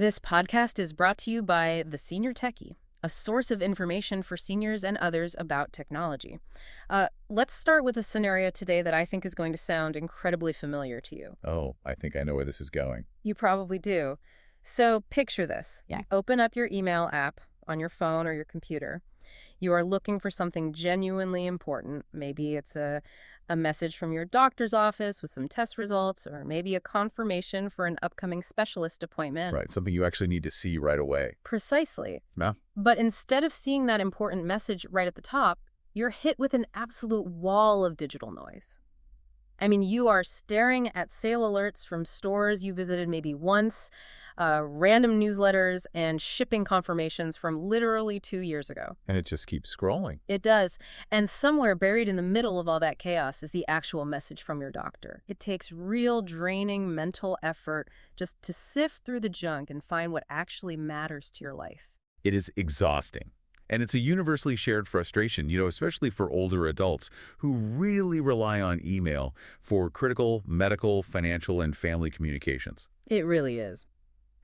This podcast is brought to you by The Senior Techie, a source of information for seniors and others about technology. Let's start with a scenario today that I think is going to sound incredibly familiar to you. Oh, I think I know where this is going. You probably do. So picture this. Yeah. You open up your email app on your phone or your computer. You are looking for something genuinely important. Maybe it's a message from your doctor's office with some test results, or maybe a confirmation for an upcoming specialist appointment. Right, something you actually need to see right away. Precisely. Yeah. But instead of seeing that important message right at the top, you're hit with an absolute wall of digital noise. I mean, you are staring at sale alerts from stores you visited maybe once, random newsletters, and shipping confirmations from literally 2 years ago. And it just keeps scrolling. It does. And somewhere buried in the middle of all that chaos is the actual message from your doctor. It takes real draining mental effort just to sift through the junk and find what actually matters to your life. It is exhausting. And it's a universally shared frustration, especially for older adults who really rely on email for critical medical, financial, and family communications. It really is.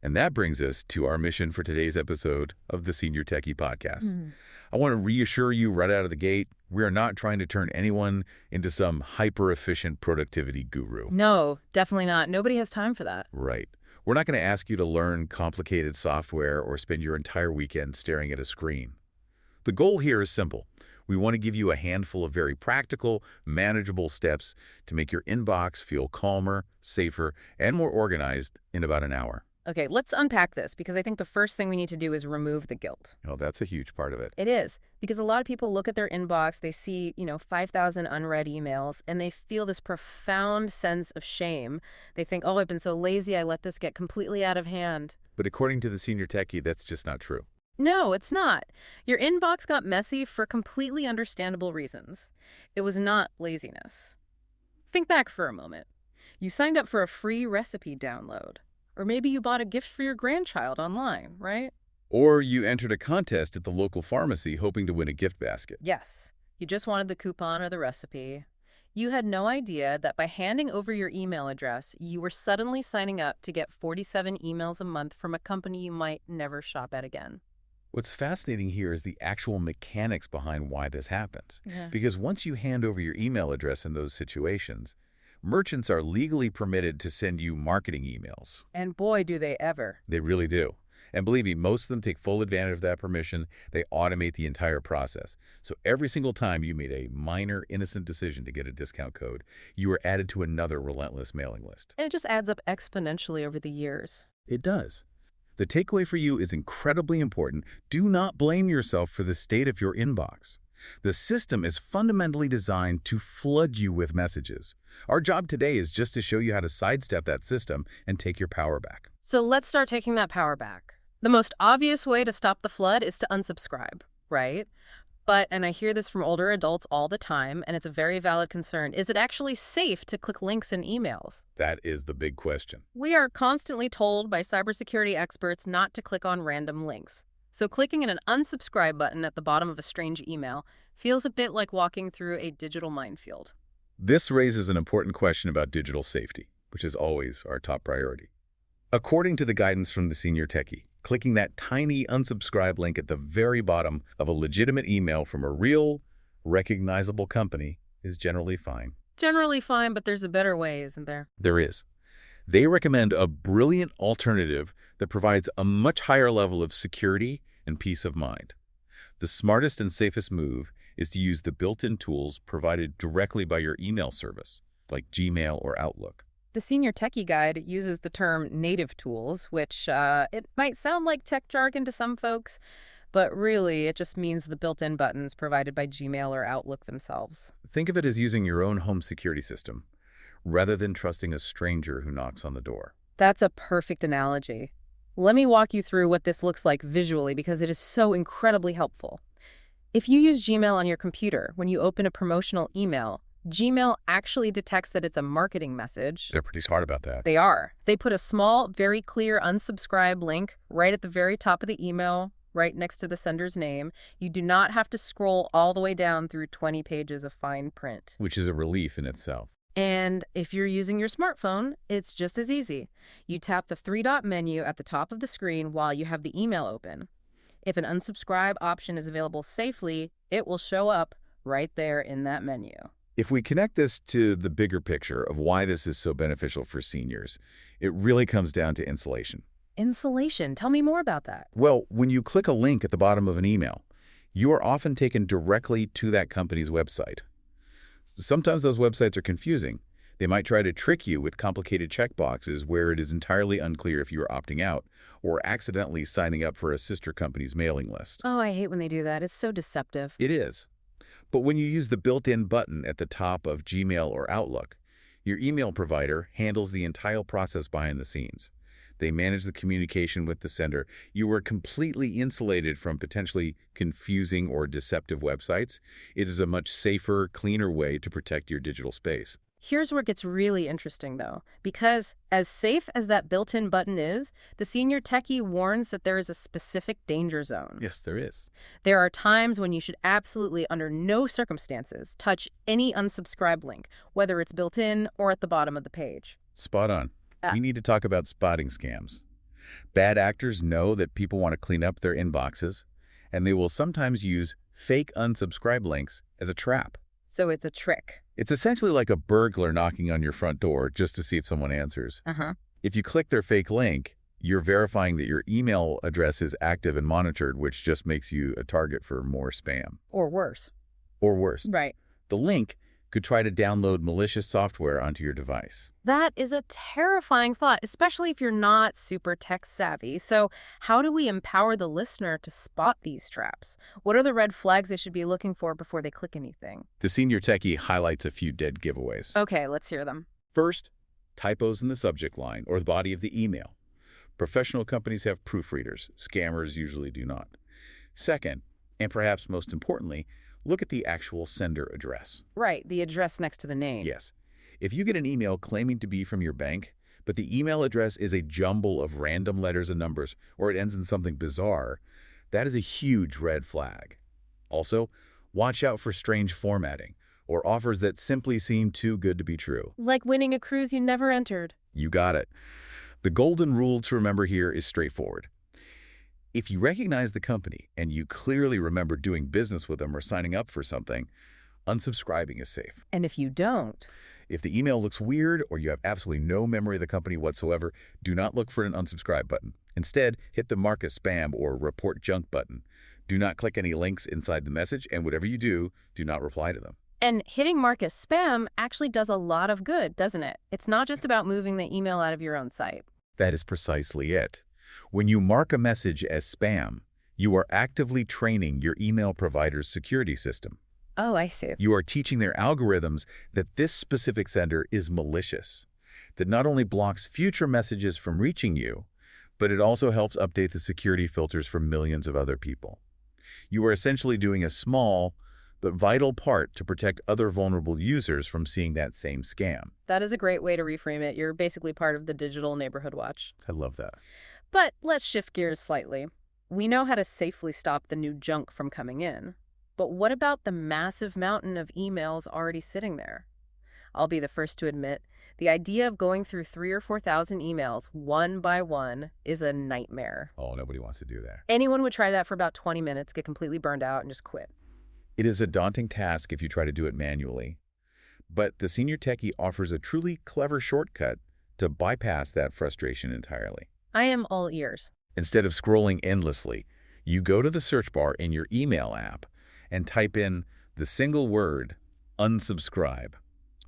And that brings us to our mission for today's episode of the Senior Techie Podcast. I want to reassure you right out of the gate, we are not trying to turn anyone into some hyper-efficient productivity guru. No, definitely not. Nobody has time for that. Right. We're not going to ask you to learn complicated software or spend your entire weekend staring at a screen. The goal here is simple. We want to give you a handful of very practical, manageable steps to make your inbox feel calmer, safer, and more organized in about an hour. Okay, let's unpack this, because I think the first thing we need to do is remove the guilt. Oh, that's a huge part of it. It is, because a lot of people look at their inbox, they see, 5,000 unread emails, and they feel this profound sense of shame. They think, oh, I've been so lazy, I let this get completely out of hand. But according to the Senior Techie, that's just not true. No, it's not. Your inbox got messy for completely understandable reasons. It was not laziness. Think back for a moment. You signed up for a free recipe download. Or maybe you bought a gift for your grandchild online, right? Or you entered a contest at the local pharmacy hoping to win a gift basket. Yes. You just wanted the coupon or the recipe. You had no idea that by handing over your email address, you were suddenly signing up to get 47 emails a month from a company you might never shop at again. What's fascinating here is the actual mechanics behind why this happens. Yeah. Because once you hand over your email address in those situations, merchants are legally permitted to send you marketing emails. And boy, do they ever. They really do. And believe me, most of them take full advantage of that permission. They automate the entire process. So every single time you made a minor, innocent decision to get a discount code, you were added to another relentless mailing list. And it just adds up exponentially over the years. It does. The takeaway for you is incredibly important. Do not blame yourself for the state of your inbox. The system is fundamentally designed to flood you with messages. Our job today is just to show you how to sidestep that system and take your power back. So let's start taking that power back. The most obvious way to stop the flood is to unsubscribe, right? But, and I hear this from older adults all the time, and it's a very valid concern, is it actually safe to click links in emails? That is the big question. We are constantly told by cybersecurity experts not to click on random links. So clicking an unsubscribe button at the bottom of a strange email feels a bit like walking through a digital minefield. This raises an important question about digital safety, which is always our top priority. According to the guidance from the Senior Techie, clicking that tiny unsubscribe link at the very bottom of a legitimate email from a real, recognizable company is generally fine. Generally fine, but there's a better way, isn't there? There is. They recommend a brilliant alternative that provides a much higher level of security and peace of mind. The smartest and safest move is to use the built-in tools provided directly by your email service, like Gmail or Outlook. The Senior Techie Guide uses the term native tools, which it might sound like tech jargon to some folks, but really it just means the built-in buttons provided by Gmail or Outlook themselves. Think of it as using your own home security system, rather than trusting a stranger who knocks on the door. That's a perfect analogy. Let me walk you through what this looks like visually, because it is so incredibly helpful. If you use Gmail on your computer, when you open a promotional email, Gmail actually detects that it's a marketing message. They're pretty smart about that. They are. They put a small, very clear unsubscribe link right at the very top of the email, right next to the sender's name. You do not have to scroll all the way down through 20 pages of fine print. Which is a relief in itself. And if you're using your smartphone, it's just as easy. You tap the three-dot menu at the top of the screen while you have the email open. If an unsubscribe option is available safely, it will show up right there in that menu. If we connect this to the bigger picture of why this is so beneficial for seniors, it really comes down to insulation. Insulation. Tell me more about that. Well, when you click a link at the bottom of an email, you are often taken directly to that company's website. Sometimes those websites are confusing. They might try to trick you with complicated checkboxes where it is entirely unclear if you are opting out or accidentally signing up for a sister company's mailing list. Oh, I hate when they do that. It's so deceptive. It is. But when you use the built-in button at the top of Gmail or Outlook, your email provider handles the entire process behind the scenes. They manage the communication with the sender. You are completely insulated from potentially confusing or deceptive websites. It is a much safer, cleaner way to protect your digital space. Here's where it gets really interesting, though, because as safe as that built-in button is, the senior techie warns that there is a specific danger zone. Yes, there is. There are times when you should absolutely, under no circumstances, touch any unsubscribe link, whether it's built in or at the bottom of the page. Spot on. Ah. We need to talk about spotting scams. Bad actors know that people want to clean up their inboxes, and they will sometimes use fake unsubscribe links as a trap. So it's a trick. It's essentially like a burglar knocking on your front door just to see if someone answers. If you click their fake link, you're verifying that your email address is active and monitored, which just makes you a target for more spam. Or worse. Or worse, Right. the link could try to download malicious software onto your device. That is a terrifying thought, especially if you're not super tech savvy. So how do we empower the listener to spot these traps? What are the red flags they should be looking for before they click anything? The senior techie highlights a few dead giveaways. Okay, let's hear them. First, typos in the subject line or the body of the email. Professional companies have proofreaders. Scammers usually do not. Second, and perhaps most importantly, look at the actual sender address. Right, the address next to the name. Yes. If you get an email claiming to be from your bank, but the email address is a jumble of random letters and numbers, or it ends in something bizarre, that is a huge red flag. Also, watch out for strange formatting or offers that simply seem too good to be true. Like winning a cruise you never entered. You got it. The golden rule to remember here is straightforward. If you recognize the company and you clearly remember doing business with them or signing up for something, unsubscribing is safe. And if you don't, If the email looks weird or you have absolutely no memory of the company whatsoever, do not look for an unsubscribe button. Instead, hit the mark as spam or report junk button. Do not click any links inside the message, and whatever you do, do not reply to them. and hitting mark as spam actually does a lot of good, doesn't it? It's not just about moving the email out of your own site. That is precisely it. When you mark a message as spam, you are actively training your email provider's security system. Oh, I see. You are teaching their algorithms that this specific sender is malicious, that not only blocks future messages from reaching you, but it also helps update the security filters for millions of other people. You are essentially doing a small but vital part to protect other vulnerable users from seeing that same scam. That is a great way to reframe it. You're basically part of the digital neighborhood watch. I love that. But let's shift gears slightly. We know how to safely stop the new junk from coming in. But what about the massive mountain of emails already sitting there? I'll be the first to admit, the idea of going through 3,000 or 4,000 emails one by one is a nightmare. Oh, nobody wants to do that. Anyone would try that for about 20 minutes, get completely burned out, and just quit. It is a daunting task if you try to do it manually. But the senior techie offers a truly clever shortcut to bypass that frustration entirely. I am all ears. Instead of scrolling endlessly, you go to the search bar in your email app and type in the single word, unsubscribe.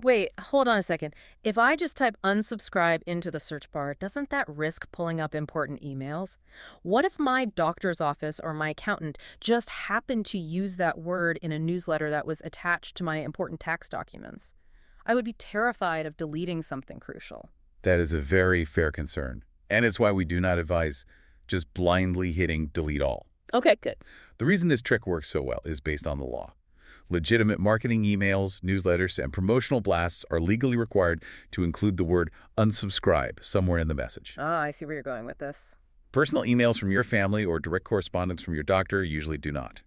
Wait, hold on a second. If I just type unsubscribe into the search bar, doesn't that risk pulling up important emails? What if my doctor's office or my accountant just happened to use that word in a newsletter that was attached to my important tax documents? I would be terrified of deleting something crucial. That is a very fair concern. And it's why we do not advise just blindly hitting delete all. Okay, good. The reason this trick works so well is based on the law. Legitimate marketing emails, newsletters, and promotional blasts are legally required to include the word unsubscribe somewhere in the message. Ah, I see where you're going with this. Personal emails from your family or direct correspondence from your doctor usually do not.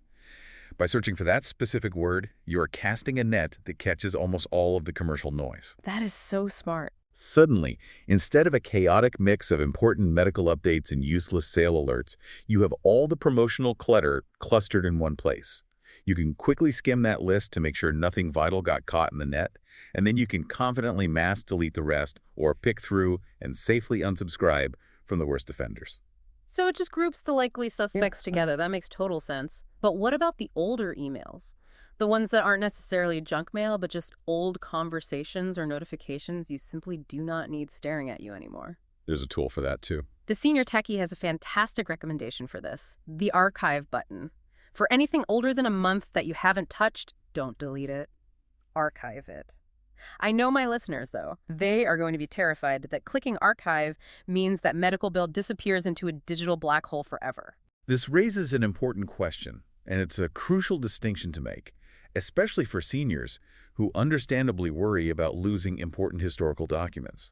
By searching for that specific word, you are casting a net that catches almost all of the commercial noise. That is so smart. Suddenly, instead of a chaotic mix of important medical updates and useless sale alerts, you have all the promotional clutter clustered in one place. You can quickly skim that list to make sure nothing vital got caught in the net, and then you can confidently mass delete the rest or pick through and safely unsubscribe from the worst offenders. So it just groups the likely suspects together. That makes total sense. But what about the older emails? The ones that aren't necessarily junk mail, but just old conversations or notifications you simply do not need staring at you anymore. There's a tool for that too. The senior techie has a fantastic recommendation for this, the archive button. For anything older than a month that you haven't touched, don't delete it. Archive it. I know my listeners, though. They are going to be terrified that clicking archive means that medical bill disappears into a digital black hole forever. This raises an important question, and it's a crucial distinction to make, especially for seniors who understandably worry about losing important historical documents.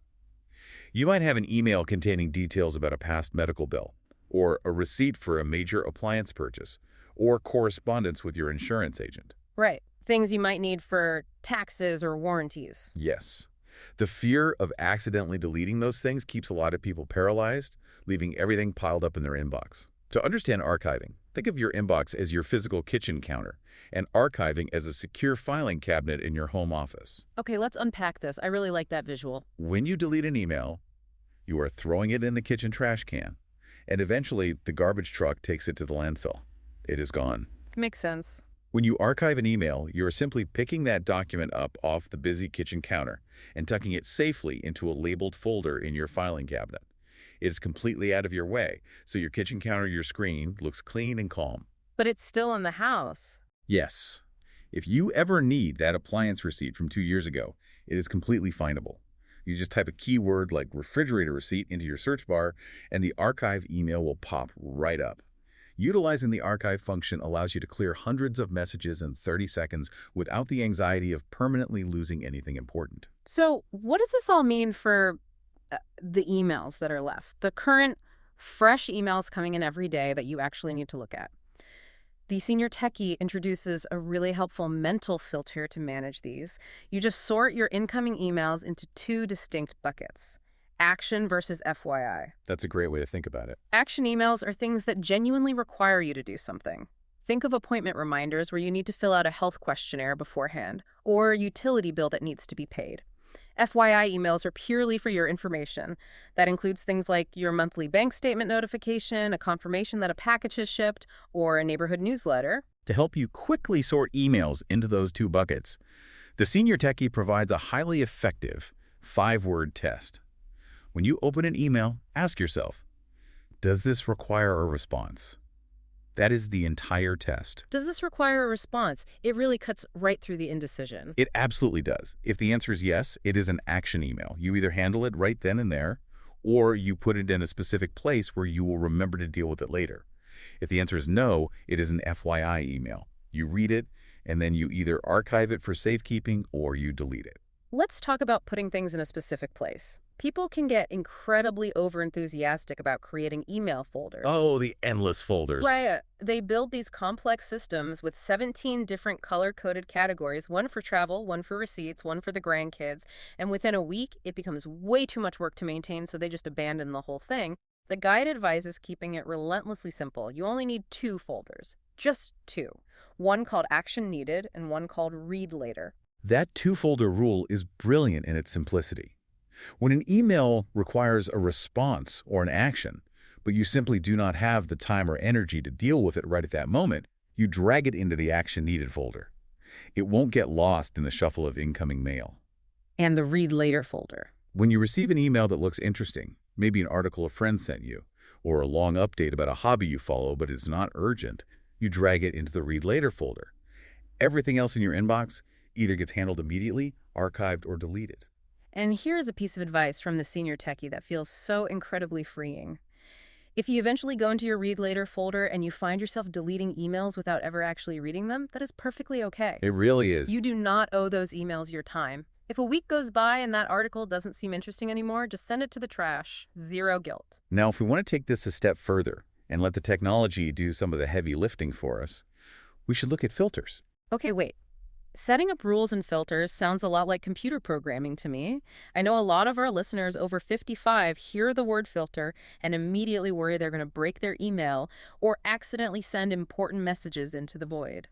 You might have an email containing details about a past medical bill, or a receipt for a major appliance purchase, or correspondence with your insurance agent. Right. Things you might need for taxes or warranties. Yes. The fear of accidentally deleting those things keeps a lot of people paralyzed, leaving everything piled up in their inbox. To understand archiving, think of your inbox as your physical kitchen counter and archiving as a secure filing cabinet in your home office. Okay, let's unpack this. I really like that visual. When you delete an email, you are throwing it in the kitchen trash can, and eventually the garbage truck takes it to the landfill. It is gone. Makes sense. When you archive an email, you are simply picking that document up off the busy kitchen counter and tucking it safely into a labeled folder in your filing cabinet. It is completely out of your way, so your kitchen counter, your screen, looks clean and calm. But it's still in the house. Yes. If you ever need that appliance receipt from 2 years ago, it is completely findable. You just type a keyword like refrigerator receipt into your search bar, and the archive email will pop right up. Utilizing the archive function allows you to clear hundreds of messages in 30 seconds without the anxiety of permanently losing anything important. So what does this all mean for the emails that are left? The current, fresh emails coming in every day that you actually need to look at. The senior techie introduces a really helpful mental filter to manage these. You just sort your incoming emails into two distinct buckets. Action versus FYI. That's a great way to think about it. Action emails are things that genuinely require you to do something. Think of appointment reminders where you need to fill out a health questionnaire beforehand, or a utility bill that needs to be paid. FYI emails are purely for your information. That includes things like your monthly bank statement notification, a confirmation that a package is shipped, or a neighborhood newsletter. To help you quickly sort emails into those two buckets, the senior techie provides a highly effective 5-word test. When you open an email, ask yourself, does this require a response? That is the entire test. Does this require a response? It really cuts right through the indecision. It absolutely does. If the answer is yes, it is an action email. You either handle it right then and there, or you put it in a specific place where you will remember to deal with it later. If the answer is no, it is an FYI email. You read it, and then you either archive it for safekeeping or you delete it. Let's talk about putting things in a specific place. People can get incredibly overenthusiastic about creating email folders. Oh, the endless folders. Right. They build these complex systems with 17 different color-coded categories, one for travel, one for receipts, one for the grandkids, and within a week, it becomes way too much work to maintain, so they just abandon the whole thing. The guide advises keeping it relentlessly simple. You only need 2 folders, just 2. One called Action Needed and one called Read Later. That 2-folder rule is brilliant in its simplicity. When an email requires a response or an action, but you simply do not have the time or energy to deal with it right at that moment, you drag it into the Action Needed folder. It won't get lost in the shuffle of incoming mail. And the Read Later folder. When you receive an email that looks interesting, maybe an article a friend sent you, or a long update about a hobby you follow but is not urgent, you drag it into the Read Later folder. Everything else in your inbox either gets handled immediately, archived, or deleted. And here is a piece of advice from the senior techie that feels so incredibly freeing. If you eventually go into your Read Later folder and you find yourself deleting emails without ever actually reading them, that is perfectly okay. It really is. You do not owe those emails your time. If a week goes by and that article doesn't seem interesting anymore, just send it to the trash. Zero guilt. Now, if we want to take this a step further and let the technology do some of the heavy lifting for us, we should look at filters. Okay, wait. Setting up rules and filters sounds a lot like computer programming to me. I know a lot of our listeners over 55 hear the word filter and immediately worry they're going to break their email or accidentally send important messages into the void.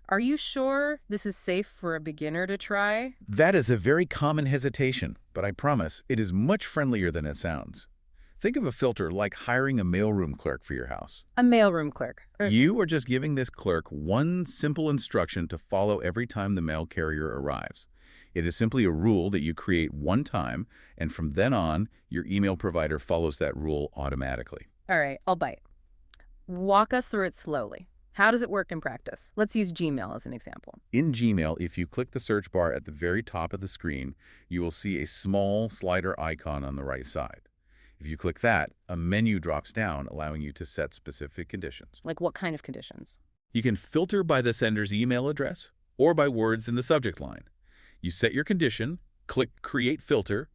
Are you sure this is safe for a beginner to try? That is a very common hesitation, but I promise it is much friendlier than it sounds. Think of a filter like hiring a mailroom clerk for your house. A mailroom clerk. You are just giving this clerk one simple instruction to follow every time the mail carrier arrives. It is simply a rule that you create one time, and from then on, your email provider follows that rule automatically. All right, I'll bite. Walk us through it slowly. How does it work in practice? Let's use Gmail as an example. In Gmail, if you click the search bar at the very top of the screen, you will see a small slider icon on the right side. If you click that, a menu drops down, allowing you to set specific conditions. Like what kind of conditions? You can filter by the sender's email address or by words in the subject line. You set your condition, click Create Filter,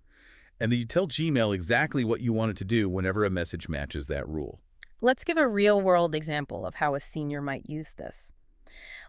and then you tell Gmail exactly what you want it to do whenever a message matches that rule. Let's give a real-world example of how a senior might use this.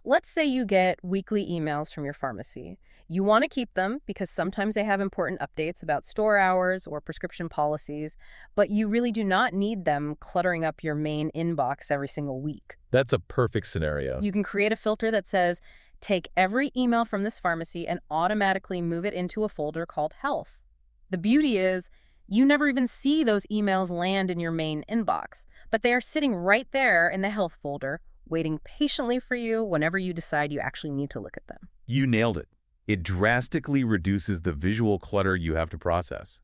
Let's say you get weekly emails from your pharmacy. You want to keep them because sometimes they have important updates about store hours or prescription policies, but you really do not need them cluttering up your main inbox every single week. That's a perfect scenario. You can create a filter that says, take every email from this pharmacy and automatically move it into a folder called Health. The beauty is, you never even see those emails land in your main inbox, but they are sitting right there in the Health folder, waiting patiently for you whenever you decide you actually need to look at them. You nailed it. It drastically reduces the visual clutter you have to process.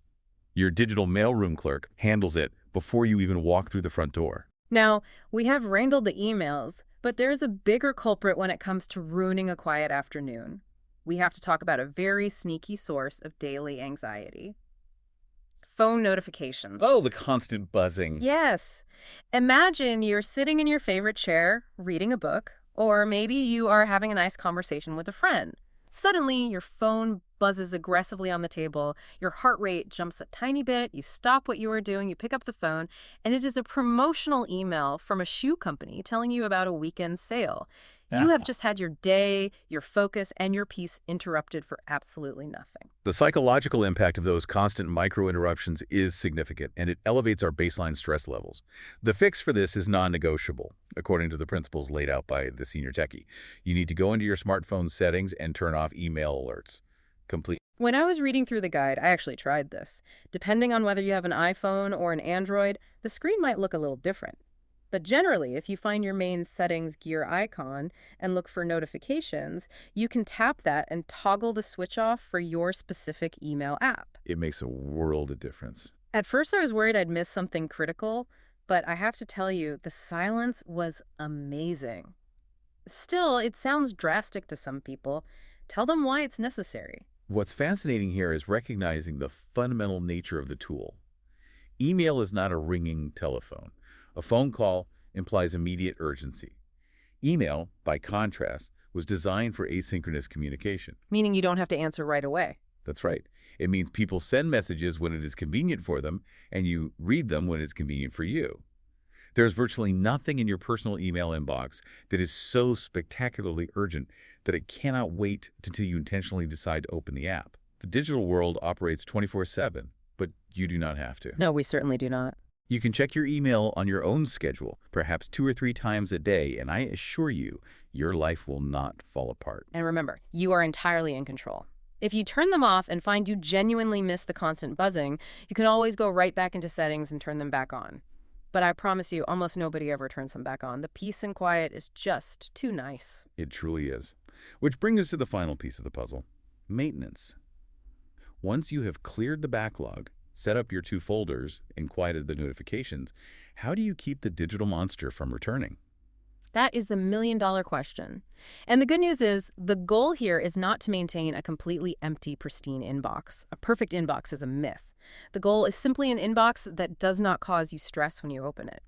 Your digital mailroom clerk handles it before you even walk through the front door. Now, we have wrangled the emails, but there is a bigger culprit when it comes to ruining a quiet afternoon. We have to talk about a very sneaky source of daily anxiety. Phone notifications. Oh, the constant buzzing. Yes. Imagine you're sitting in your favorite chair, reading a book, or maybe you are having a nice conversation with a friend. Suddenly, your phone buzzes aggressively on the table, your heart rate jumps a tiny bit, you stop what you are doing, you pick up the phone, and it is a promotional email from a shoe company telling you about a weekend sale. You have just had your day, your focus, and your peace interrupted for absolutely nothing. The psychological impact of those constant micro-interruptions is significant, and it elevates our baseline stress levels. The fix for this is non-negotiable, according to the principles laid out by the senior techie. You need to go into your smartphone settings and turn off email alerts. Complete. When I was reading through the guide, I actually tried this. Depending on whether you have an iPhone or an Android, the screen might look a little different. But generally, if you find your main settings gear icon and look for notifications, you can tap that and toggle the switch off for your specific email app. It makes a world of difference. At first, I was worried I'd miss something critical, but I have to tell you, the silence was amazing. Still, it sounds drastic to some people. Tell them why it's necessary. What's fascinating here is recognizing the fundamental nature of the tool. Email is not a ringing telephone. A phone call implies immediate urgency. Email, by contrast, was designed for asynchronous communication. Meaning you don't have to answer right away. That's right. It means people send messages when it is convenient for them, and you read them when it's convenient for you. There's virtually nothing in your personal email inbox that is so spectacularly urgent that it cannot wait until you intentionally decide to open the app. The digital world operates 24/7, but you do not have to. No, we certainly do not. You can check your email on your own schedule, perhaps 2 or 3 times a day, and I assure you, your life will not fall apart. And remember, you are entirely in control. If you turn them off and find you genuinely miss the constant buzzing, you can always go right back into settings and turn them back on. But I promise you, almost nobody ever turns them back on. The peace and quiet is just too nice. It truly is. Which brings us to the final piece of the puzzle, maintenance. Once you have cleared the backlog, set up your 2 folders, and quieted the notifications, how do you keep the digital monster from returning? That is the million-dollar question. And the good news is, the goal here is not to maintain a completely empty, pristine inbox. A perfect inbox is a myth. The goal is simply an inbox that does not cause you stress when you open it.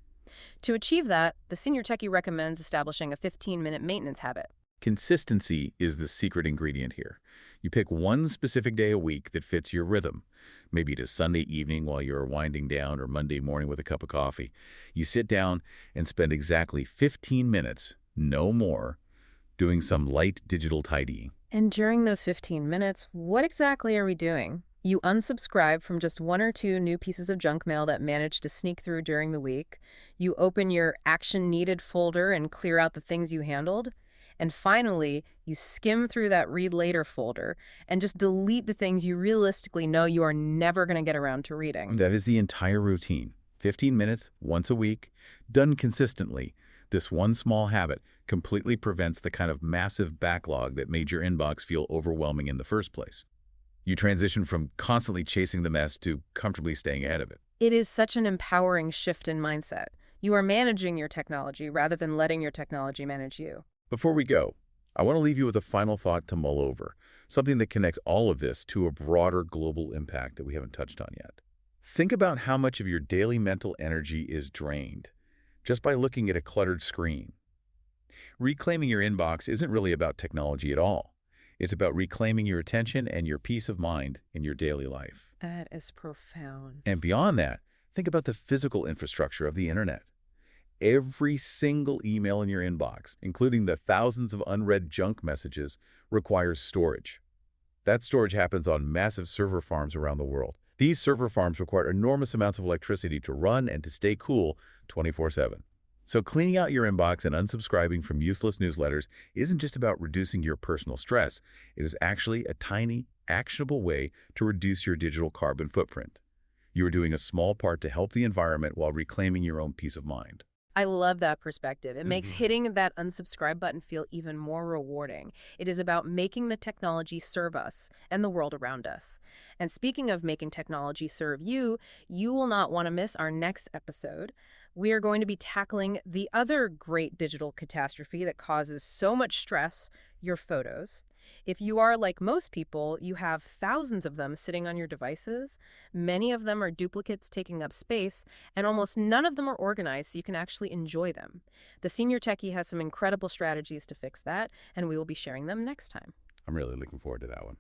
To achieve that, the senior techie recommends establishing a 15-minute maintenance habit. Consistency is the secret ingredient here. You pick one specific day a week that fits your rhythm. Maybe it is Sunday evening while you're winding down or Monday morning with a cup of coffee. You sit down and spend exactly 15 minutes, no more, doing some light digital tidying. And during those 15 minutes, what exactly are we doing? You unsubscribe from just one or two new pieces of junk mail that managed to sneak through during the week. You open your action needed folder and clear out the things you handled. And finally, you skim through that read later folder and just delete the things you realistically know you are never going to get around to reading. That is the entire routine. 15 minutes, once a week, done consistently. This one small habit completely prevents the kind of massive backlog that made your inbox feel overwhelming in the first place. You transition from constantly chasing the mess to comfortably staying ahead of it. It is such an empowering shift in mindset. You are managing your technology rather than letting your technology manage you. Before we go, I want to leave you with a final thought to mull over, something that connects all of this to a broader global impact that we haven't touched on yet. Think about how much of your daily mental energy is drained just by looking at a cluttered screen. Reclaiming your inbox isn't really about technology at all. It's about reclaiming your attention and your peace of mind in your daily life. That is profound. And beyond that, think about the physical infrastructure of the internet. Every single email in your inbox, including the thousands of unread junk messages, requires storage. That storage happens on massive server farms around the world. These server farms require enormous amounts of electricity to run and to stay cool 24/7. So cleaning out your inbox and unsubscribing from useless newsletters isn't just about reducing your personal stress. It is actually a tiny, actionable way to reduce your digital carbon footprint. You are doing a small part to help the environment while reclaiming your own peace of mind. I love that perspective. It makes hitting that unsubscribe button feel even more rewarding. It is about making the technology serve us and the world around us. And speaking of making technology serve you, you will not want to miss our next episode. We are going to be tackling the other great digital catastrophe that causes so much stress, your photos. If you are like most people, you have thousands of them sitting on your devices. Many of them are duplicates taking up space, and almost none of them are organized so you can actually enjoy them. The Senior Techie has some incredible strategies to fix that, and we will be sharing them next time. I'm really looking forward to that one.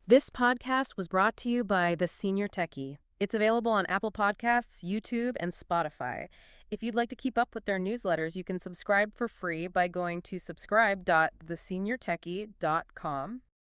This podcast was brought to you by The Senior Techie. It's available on Apple Podcasts, YouTube, and Spotify. If you'd like to keep up with their newsletters, you can subscribe for free by going to subscribe.theseniortechie.com.